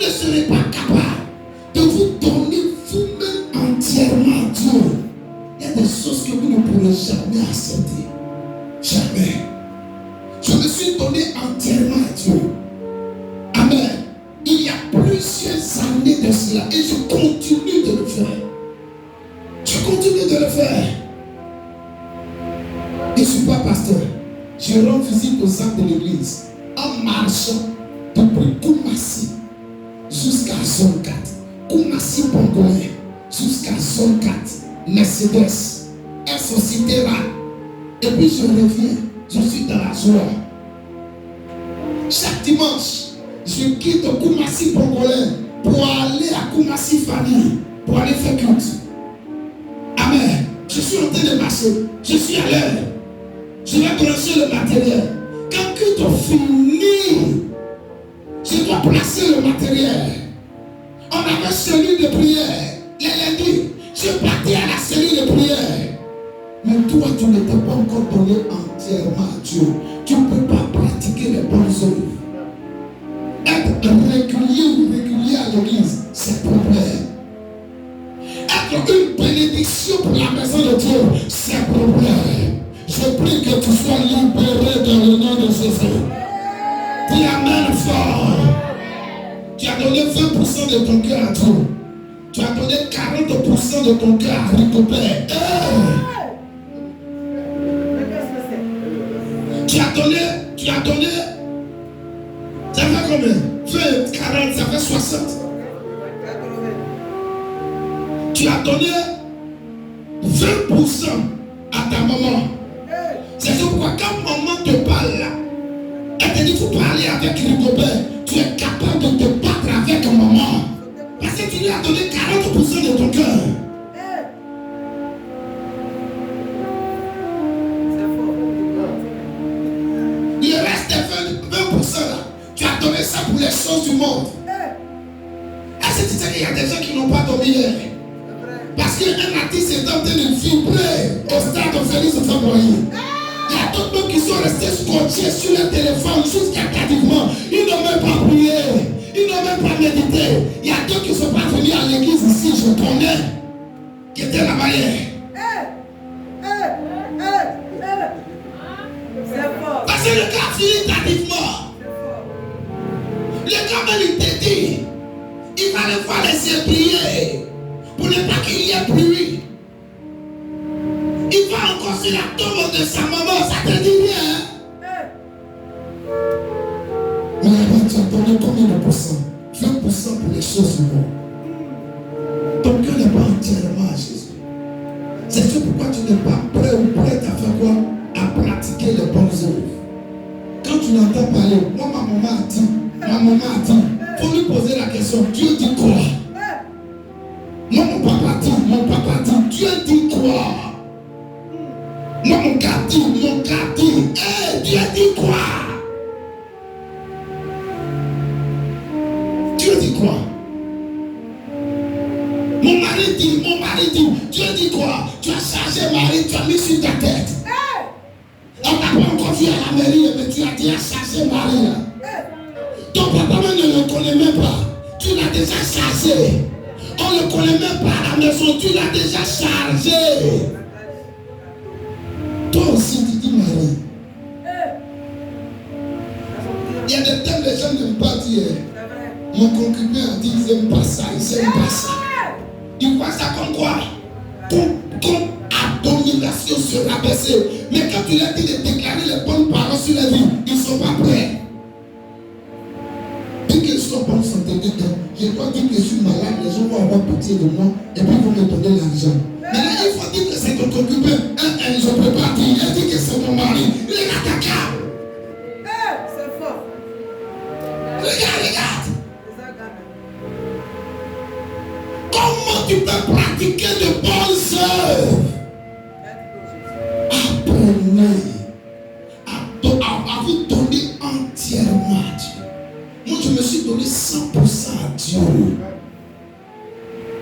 ne serez pas capable de vous donner vous-même entièrement à Dieu, il y a des choses que vous ne pourrez jamais accepter. Jamais. Je me suis donné entièrement à Dieu. Amen. Il y a plusieurs années de cela et je continue de le faire. Je continue de le faire. Je ne suis pas pasteur. Je rends visite aux centre de l'église en marchant depuis Koumassi jusqu'à zone 4. Koumassi Pongolais jusqu'à zone 4. Mercedes, un société là. Et puis je reviens. Je suis dans la joie. Chaque dimanche, je quitte Koumassi Pongolais pour aller à Koumassi Famille, pour aller faire culte. Amen. Je suis en train de marcher. Je suis à l'heure. Je vais brancher le matériel. Quand culte finit, je dois placer le matériel. On avait une cellule de prière. Les lundis, je partais à la cellule de prière. Mais toi, tu ne t'es pas encore donné entièrement à Dieu. Tu ne peux pas pratiquer les bonnes œuvres. Être régulier ou régulier à l'église, c'est problème. Être une bénédiction pour la maison de Dieu, c'est problème. Je prie que tu sois libéré dans le nom de Jésus. Dis amen fort. Tu as donné 20% de ton cœur à Dieu. Tu as donné 40% de ton cœur à Ricopère. Tu as donné, ça fait combien? 20, 40, ça fait 60. Tu as donné 20% à ta maman. C'est pourquoi quand maman te parle là, elle te dit qu'il faut parler avec Ricopère. Tu es capable de te battre avec maman. Parce que tu lui as donné 40% de ton cœur. Il reste 20% là. Tu as donné ça pour les choses du monde. Est-ce que tu sais qu'il y a des gens qui n'ont pas dormi hier? Parce qu'un artiste est en train de vibrer au stade de Félix Faboyer. Il y a d'autres gens qui sont restés scotchés sur leur téléphone jusqu'à tardivement. Ils n'ont même pas prié. Ils n'ont même pas médité. Il y a d'autres qui ne sont pas venus à l'église ici, je connais, qui étaient là-bas hier. Parce que le gars finit tardivement. Le gars même il te dit, il va le voir laisser prier pour ne pas qu'il y ait pluie. Il va encore sur la tombe de sa maman, ça te dit rien. Mais là-bas, tu as donné combien de pourcents? 20% pour les choses du monde. Ton cœur n'est pas entièrement à Jésus. C'est ce pourquoi tu n'es pas prêt ou prête à faire quoi? À pratiquer les bonnes œuvres. Quand tu n'entends parler, moi ma maman a dit, il faut lui poser la question, Dieu dit quoi? Moi mon papa dit, Dieu dit quoi? Moi mon gars dit, Dieu dit quoi? Dieu dit quoi? Mon mari dit, Dieu dit quoi? Tu as chargé Marie, tu as mis sur ta tête. On n'a pas encore vu à la mairie, mais tu as déjà chargé Marie. Ton papa même ne le connaît même pas. Tu l'as déjà chargé. On ne le connaît même pas à la maison, tu l'as déjà chargé. Toi aussi, tu dis Marie. Il y a des thèmes que les gens n'aiment pas dire. Mon concubin a dit qu'ils n'aiment pas ça, ils n'aiment pas ça. Ils voient ça comme quoi? Comme abomination se rabaisser. Mais quand tu leur dis de déclarer les bonnes paroles sur la vie, ils ne sont pas prêts. Dès qu'ils sont en bonne santé, je dois dire que je suis malade, les gens vont avoir pitié de moi et puis ils vont me donner l'argent. Mais là, il faut dire que c'est ton concubin. Je ne peux pas dire. Elle dit que c'est mon mari. Regarde ta carte. C'est fort. Regarde. Comment tu peux pratiquer de bonnes œuvres? Apprenez à vous donner entièrement à Dieu. Moi, je me suis donné 100% à Dieu.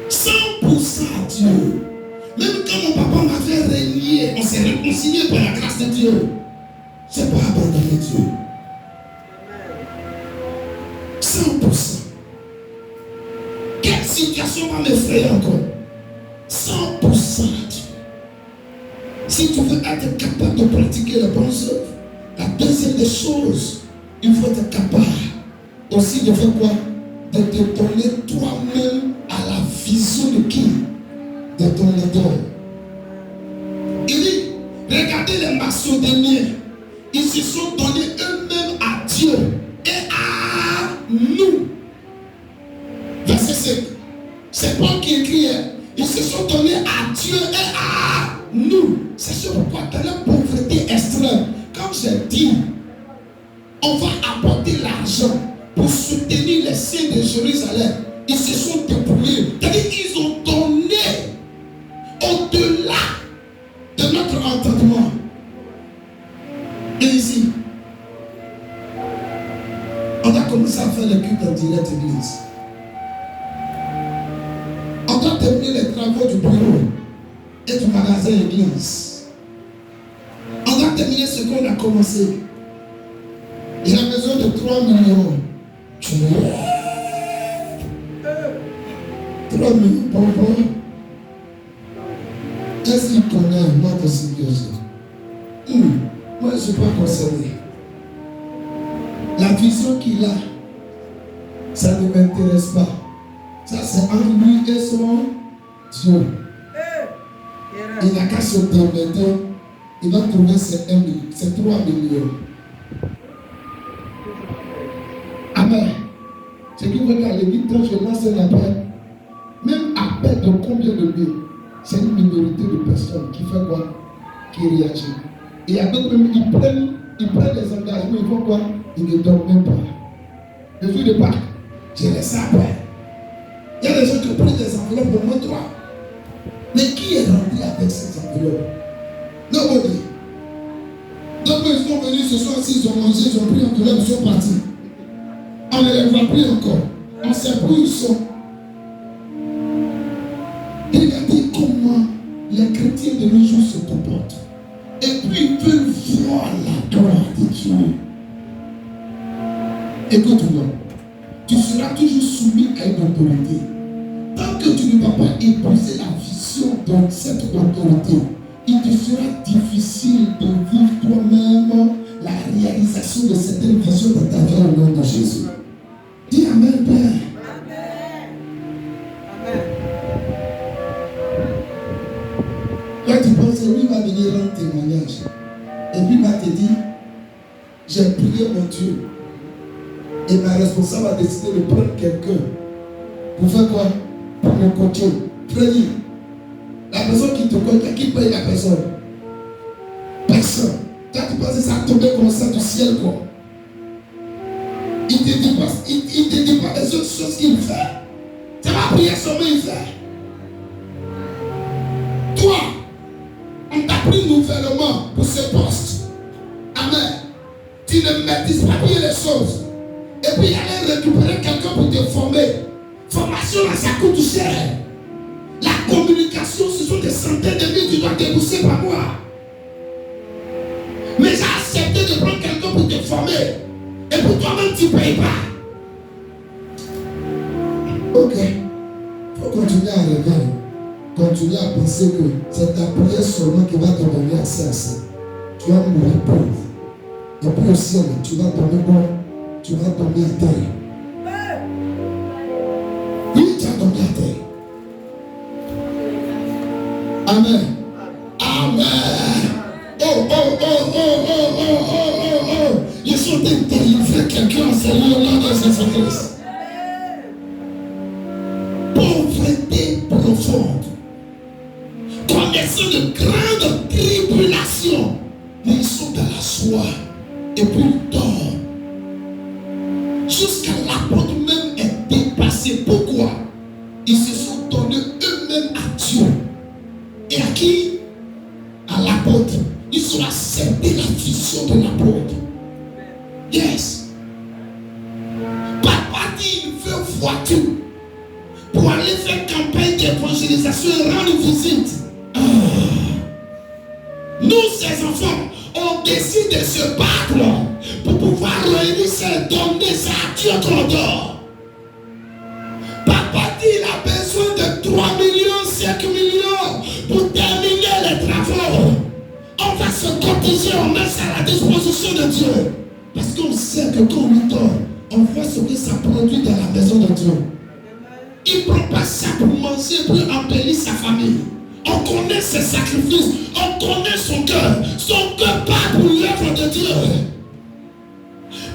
100% à Dieu. Même quand mon papa m'avait régné, on s'est réconcilié par la grâce de Dieu. Je n'ai pas abandonné Dieu. 100%. situation va m'effrayer encore. 100%. Si tu veux être capable de pratiquer les bonnes œuvres, la deuxième des choses, il faut être capable aussi de faire quoi? De te donner toi-même à la vision de qui? De ton idole. Il dit, regardez les Macédoniens, ils se sont donnés eux-mêmes à Dieu et à nous. Verset 5. C'est Paul qui écrit, ils se sont donnés à Dieu et à nous. C'est ce pourquoi dans la pauvreté extrême, comme j'ai dit, on va apporter l'argent pour soutenir les saints de Jérusalem. Ils se sont débrouillés. C'est-à-dire qu'ils ont donné au-delà de notre entendement. Et ici, on a commencé à faire le culte en direct église. On doit terminer les travaux du bureau et du magasin église. On doit terminer ce qu'on a commencé. Il a besoin de 3 millions. 3 millions, papa. Est-ce qu'il connaît notre situation? Moi, je ne suis pas concerné. La vision qu'il a, ça ne m'intéresse pas. Ça, c'est entre lui et son Dieu. Il n'a qu'à se permettre. Il va trouver ses 1 million, ses 3 millions. Amen. Ce qui veut dire à l'église, quand je lance un appel, même appel de combien de mille, c'est une minorité de personnes qui fait quoi? Qui réagit. Et il y a d'autres même, ils prennent les engagements, ils font quoi? Ils ne dorment même pas. Le jour de Pâques, je laisse ça après. Il y a des gens qui prennent des enveloppes pour moi, toi. Mais qui est rentré avec ces enveloppes? Nobody. Donc ils sont venus ce soir, s'ils ont mangé, ils ont pris enveloppe, ils sont partis. On ne les voit plus encore. On sait plus où ils sont. Regardez comment les chrétiens de nos jours se comportent. Et puis ils veulent voir la gloire de Dieu. Écoute-moi. Tu seras toujours soumis à une autorité. Tant que tu ne vas pas épouser la vision de cette autorité, il te sera difficile de vivre toi-même la réalisation de certaines visions dans ta vie au nom de Jésus. Dis Amen, Père. Amen. Quand tu penses, lui va venir rendre témoignage. Et puis il va te dire, j'ai prié mon Dieu. Et ma responsable a décidé de prendre quelqu'un. Pour faire quoi? Pour me coacher. Frère, la personne qui te coach, qui paye la personne? Personne. Quand tu penses que ça a tombé comme ça du ciel, quoi. Il ne te dit pas les autres choses qu'il fait. C'est ma prière seulement il fait. Toi, on t'a pris nouvellement pour ce poste. Amen. Tu ne maîtrises pas bien les choses. Et puis il allait récupérer quelqu'un pour te former. Formation là, ça coûte cher. La communication, ce sont des centaines de mille que tu dois débourser par mois. Mais j'ai accepté de prendre quelqu'un pour te former. Et pour toi-même, tu ne payes pas. Ok. Il faut continuer à rêver. Continuer à penser que c'est ta prière seulement qui va te donner accès à ça. Tu vas mourir pauvre. Et puis au ciel, tu vas tomber bon. Tu vas tomber à terre. Oui, tu vas tomber à terre. Amen. Amen. Ils sont délivrer quelqu'un en Seigneur au nom de Jésus-Christ. Pauvreté profonde. Connaissant de grandes tribulations. Mais ils sont dans la soie. Et puis ils dorment. Jusqu'à l'apôtre même est dépassé. Pourquoi? Ils se sont donnés eux-mêmes à Dieu. Et à qui? À l'apôtre. Ils ont accepté la vision de l'apôtre. Yes. Papa dit il veut voiture pour aller faire campagne d'évangélisation et rendre visite. Nous, ces enfants, on décide de se battre pour pouvoir réunir ça, donner ça à Dieu qu'on dort. Papa dit il a besoin Dieu. Parce qu'on sait que quand on lui dort, on voit ce que ça produit dans la maison de Dieu. Il ne prend pas ça pour manger, pour embellir sa famille. On connaît ses sacrifices, on connaît son cœur. Son cœur part pour l'œuvre de Dieu.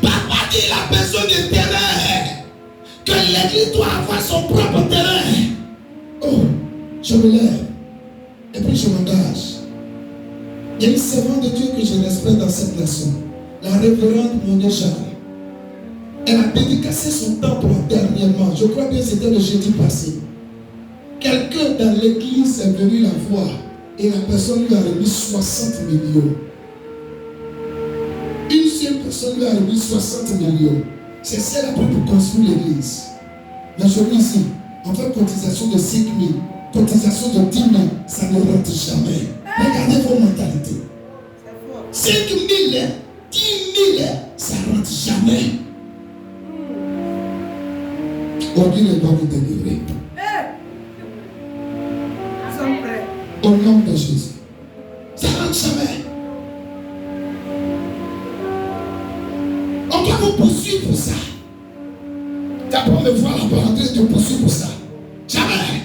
Papa dit qu'il a besoin de terrain. Que l'église doit avoir son propre terrain. Oh, je me lève. Et puis je m'engage. Il y a une servante de Dieu que je respecte dans cette nation. La révérende Monia Jeanne. Elle a dédicacé son temple dernièrement. Je crois que c'était le jeudi passé. Quelqu'un dans l'église est venu la voir et la personne lui a remis 60 millions. Une seule personne lui a remis 60 millions. C'est celle après pour construire l'église. Mais je dis ici, on fait cotisation de 5 000, cotisation de 10 000, ça ne rentre jamais. Regardez vos mentalités. 5 000, 10 000, ça ne rentre jamais. Aujourd'hui, Dieu doit vous délivrer. Au nom de Jésus. Ça ne rentre jamais. On doit vous poursuivre pour ça. D'abord me voir là-bas en train de poursuivre pour ça. Jamais.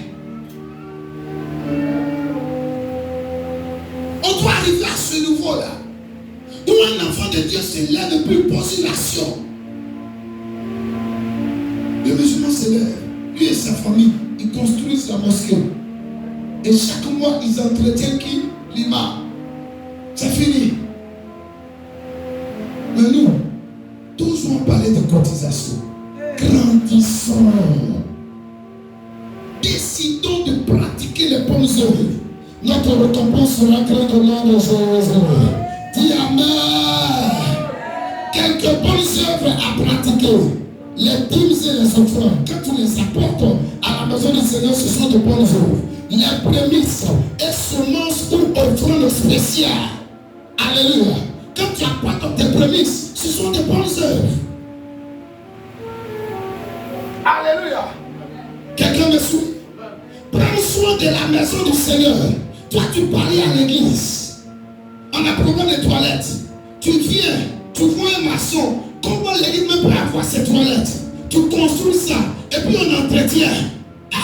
On doit arriver à ce niveau-là. Où un enfant de Dieu se lève et puis pose une action. Le musulman se lève. Lui et sa famille, ils construisent la mosquée. Et chaque mois, ils entretiennent qui? L'imam. C'est fini. Mais nous, toujours on parlait de cotisation. Grandissons. Décidons de pratiquer les bonnes œuvres. Notre récompense sera grande au nom de Jésus. Dis Amen. Quelques bonnes œuvres à pratiquer. Les dîmes et les offrandes, quand tu les apportes à la maison du Seigneur, ce sont de bonnes œuvres. Les prémices et semences ou offrandes spéciales. Alléluia. Quand tu apportes tes prémices, ce sont de bonnes œuvres. Alléluia. Quelqu'un me suit? Prends soin de la maison du Seigneur. Toi, tu parlais à l'église. On a problème de toilettes. Tu viens, tu vois un maçon. Comment l'église peut avoir ses toilettes? Tu construis ça et puis on entretient. Ah,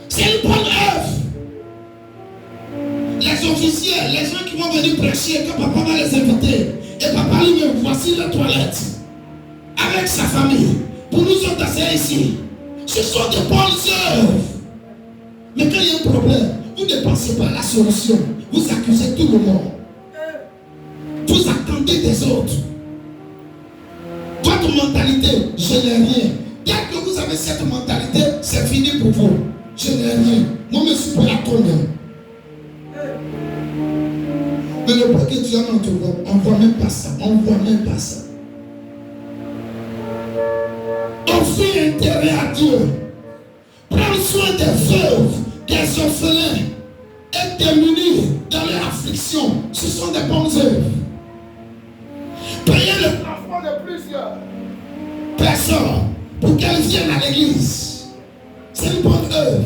c'est une bonne œuvre. Les officiers, les gens qui vont venir prêcher, quand papa va les inviter, et papa lui dit voici la toilette avec sa famille. Pour nous autres, c'est ici. Ce sont de bonnes œuvres. Mais quand il y a un problème, vous ne pensez pas à la solution. Vous accusez tout le monde. Vous attendez des autres. Votre mentalité, je n'ai rien. Dès que vous avez cette mentalité, c'est fini pour vous. Je n'ai rien. Moi, je suis prêt à combien? Mais le point que tu as dans ton corps, on ne voit même pas ça. On ne voit même pas ça. Offrez intérêt à Dieu. Prends soin des veuves, des orphelins et des munis dans leur affliction. Ce sont des bonnes œuvres. Payez le transport de plusieurs personnes pour qu'elles viennent à l'église. C'est une bonne œuvre.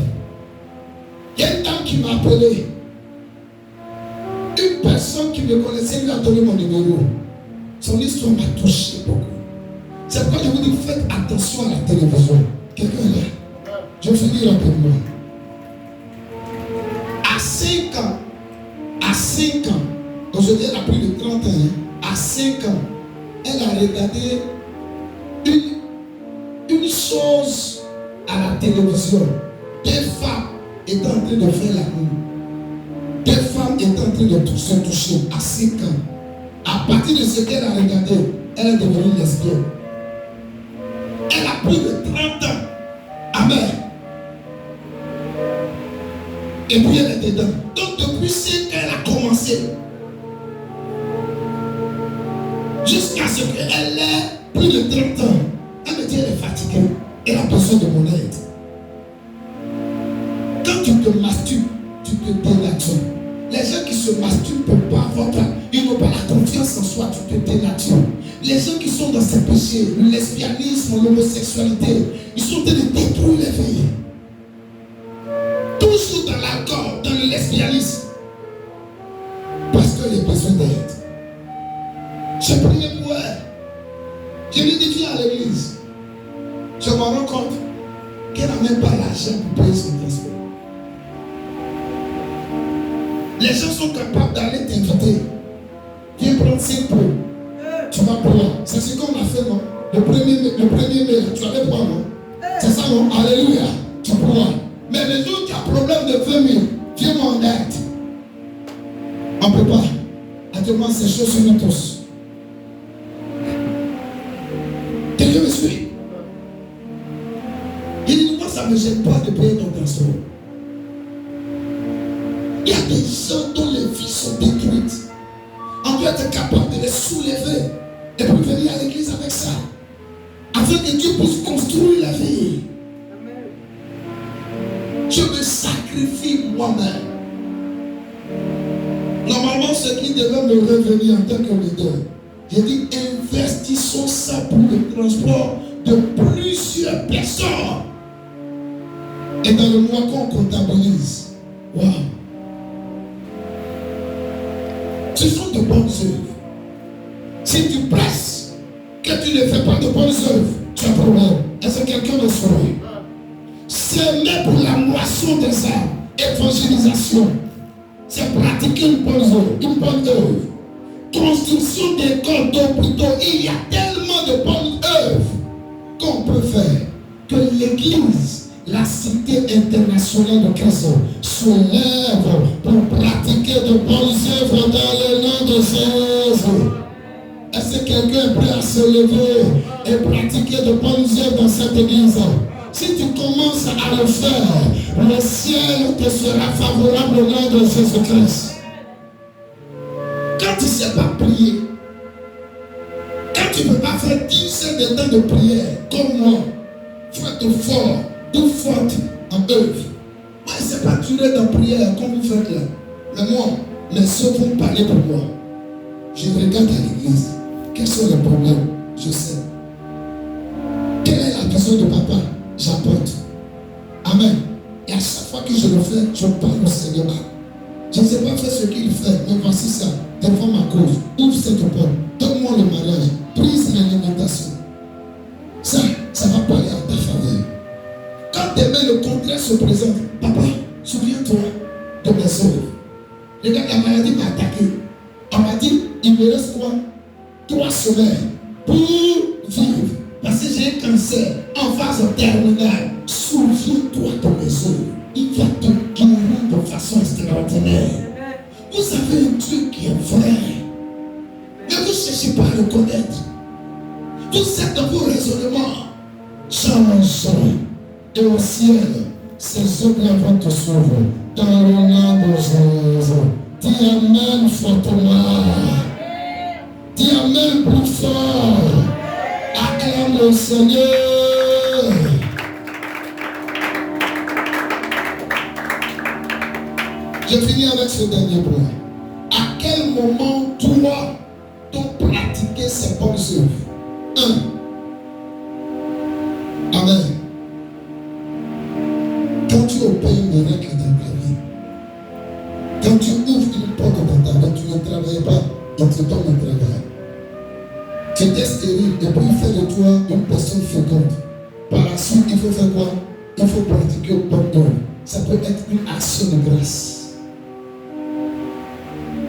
Il y a une dame qui m'a appelé. Une personne qui me connaissait lui a donné mon numéro. Son histoire m'a touché beaucoup. C'est pourquoi je vous dis, faites attention à la télévision. Quelqu'un est là? Je finis rapidement. À 5 ans, aujourd'hui elle a plus de 30 ans, à 5 ans, elle a regardé une chose à la télévision. Des femmes étaient en train de faire l'amour. Des femmes étaient en train de se toucher à 5 ans. À partir de ce qu'elle a regardé, elle est devenue lesbienne. Elle a plus de 30 ans. Amen. Et puis elle est dedans. Donc depuis 5 ans, elle a commencé. Jusqu'à ce qu'elle ait plus de 30 ans. Elle me dit elle est fatiguée. Elle a besoin de mon aide. Quand tu te masturbes, tu te dénatures. Les gens qui se masturbent ne peuvent pas avoir, ils n'ont pas la confiance en soi, tu te dénatures. Les gens qui sont dans ces péchés, le lesbianisme, l'homosexualité, ils sont en train de détruire les vies. Toujours dans l'alcool, dans le lesbianisme. Parce qu'il y a besoin d'aide. J'ai prié Je lui dis, viens à l'église. Je me rends compte qu'elle n'a même pas l'argent pour payer son transport. Les gens sont capables d'aller t'inviter. Viens prendre 5 pots. Tu vas boire. C'est ce qu'on a fait, non? Le premier mai, tu allais boire, non? C'est ça, non? Alléluia. Tu bois. Mais les autres qui ont problème de 20 000, viens-moi en aide. On ne peut pas. Actuellement, ces choses sur nous tous. Quelqu'un me suit? Il dit, moi, ça ne me gêne pas de payer ton transport. Il y a des gens dont les vies sont détruites. On doit être capable de les soulever et pour venir à l'église avec ça. Afin que Dieu puisse construire la vie. Je me sacrifie moi-même. Normalement, ce qui devait me revenir en tant que leader, j'ai dit investissons ça pour le transport de plusieurs personnes. Et dans le mois qu'on comptabilise, waouh! Ce sont de bonnes œuvres. Si tu presses, que tu ne fais pas de bonnes œuvres, tu as un problème. Est-ce que quelqu'un le saurait? Semer pour la moisson des âmes, évangélisation, c'est pratiquer une bonne œuvre. Construction d'écoles, d'hôpitaux, il y a tellement de bonnes œuvres qu'on peut faire que l'église, la cité internationale de Christ, se lève pour pratiquer de bonnes œuvres dans le nom de Jésus. Est-ce que quelqu'un est prêt à se lever et pratiquer de bonnes œuvres dans cette église? Si tu commences à le faire, le ciel te sera favorable au nom de Jésus-Christ. Quand tu ne sais pas prier, quand tu ne peux pas faire 10 heures de temps de prière, comme moi, faites fort, ou forte en œuvre. Moi, je ne sais pas durer dans la prière comme vous faites là. Mais moi, les soeurs vont parler pour moi. Je regarde à l'église. Quels sont les problèmes? Je sais. Quelle est la besoin de papa? J'apporte. Amen. Et à chaque fois que je le fais, je parle au Seigneur. Je ne sais pas faire ce qu'il fait, mais voici ça. Devant ma cause. Ouvre cette porte. Donne-moi le mariage. Prise l'alimentation. Ça va parler à ta faveur. Quand demain le contraire se présente, papa, souviens-toi de mes œuvres. Regarde, la maladie m'a attaqué. On m'a dit, il me reste quoi? 3 semaines pour vivre. Parce que j'ai un cancer en phase terminale. Souviens-toi de mes œuvres. Il va te guérir de façon extraordinaire. Vous avez un truc qui est vrai. Mais vous ne cherchez pas à le connaître. Vous êtes dans vos raisonnements. Change. Et au ciel, ces œuvres vont te sauver. Dans le nom de Jésus. Dis Amen fortement. Dis Amen plus fort. Acclame le Seigneur. Je finis avec ce dernier point. À quel moment toi, t'as pratiqué ces bonnes œuvres? 1. Amen. Quand tu obéis une règle dans ta vie, quand tu ouvres une porte dans ta vie, tu ne travailles pas, on te donne le travail. Tu es stérile et puis il fait de toi une personne féconde. Par la suite, il faut faire quoi? Il faut pratiquer une bonne œuvre. Ça peut être une action de grâce.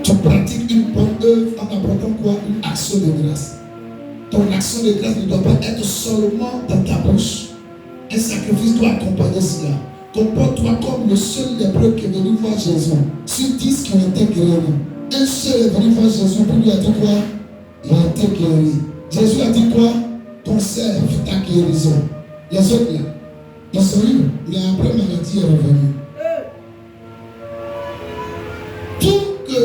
Tu pratiques une bonne œuvre en apportant quoi? Une action de grâce. Ton action de grâce ne doit pas être seulement dans ta bouche. Un sacrifice doit accompagner cela. Comporte-toi comme le seul lépreux qui est venu voir Jésus. Sur 10 qui ont été guéris, un seul est venu voir Jésus pour lui a dit quoi? Il a été guéri. Jésus a dit quoi? Ton serve ta guérison. Les autres là, ils sont eu, mais après maladie est revenue. Pour que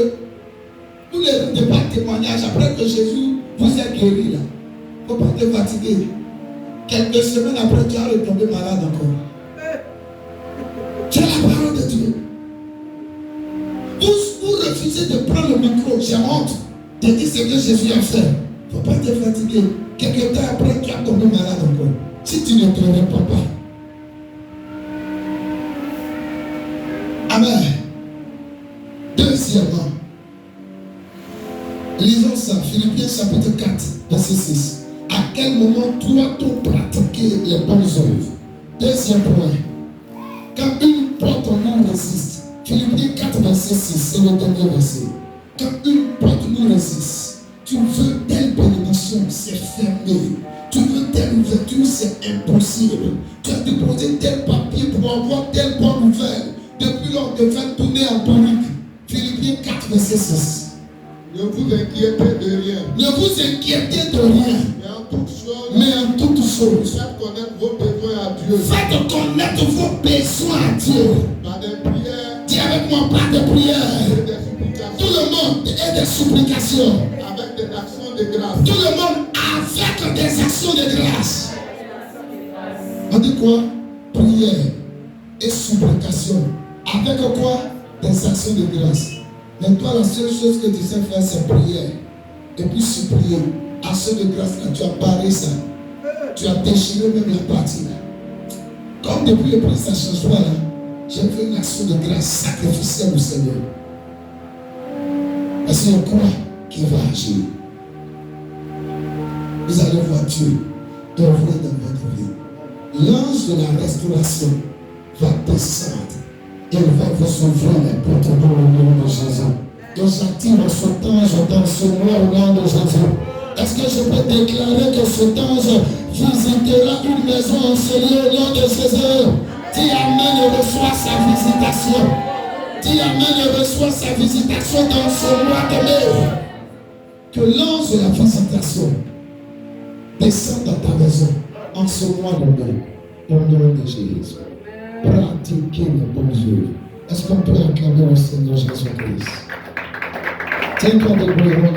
vous ne pas témoignage après que Jésus vous a guéri là. Il ne faut pas te fatiguer. Quelques semaines après, tu as retombé malade encore. Tu as la parole de Dieu. Vous refusez de prendre le micro. J'ai honte de dire ce que Jésus a fait. Il ne faut pas te fatiguer. Quelques temps après, tu as tombé malade encore. Si tu ne te réponds pas. Amen. Deuxièmement, lisons ça. Philippiens chapitre 4, verset 6. À quel moment doit-on pratiquer les bonnes œuvres? Deuxième point. Quand une porte non résiste, Philippiens 4, verset 6, c'est le dernier verset. Quand une porte non résiste, tu veux telle bénédiction, c'est fermé. Tu veux telle ouverture, c'est impossible. Tu as déposé tel papier pour avoir telle bonne nouvelle. Depuis lors, de faire tourner en panique. Philippiens 4, verset 6. Ne vous inquiétez de rien. Ne vous inquiétez de rien. Mais en toutes choses, Faites connaître vos besoins à Dieu. faites connaître vos besoins à Dieu. Par des prières Dis avec moi, pas de prière. et des supplications. Tout le monde est des supplications. Avec des actions de grâce. Tout le monde avec des actions de grâce. On dit quoi? Prière et supplication. Avec quoi? Des actions de grâce. Mais toi, la seule chose que tu sais faire, c'est prière. Et puis supplier. Action de grâce, là, tu as barré ça. Tu as déchiré même la partie là. Comme depuis le premier changement là, j'ai fait une action de grâce sacrificielle au Seigneur. Parce qu'il y a quoi qui va agir? Vous allez voir Dieu œuvrer dans votre vie. L'ange de la restauration va descendre. Il va vous ouvrir les portes dans le nom de Jésus. Donc j'active cet ange dans ce mois au nom de Jésus. Est-ce que je peux déclarer que cet ange visitera une maison enseignée au nom de Jésus? Dis Amen et reçois sa visitation. Dis Amen et reçois sa visitation dans ce mois de mai. Que l'ange de la visitation descende dans ta maison en ce mois de mai. Au nom de Jésus. Pratiquez les bonnes œuvres. Est-ce qu'on peut acclamer le Seigneur Jésus-Christ? Tiens-toi debout et rends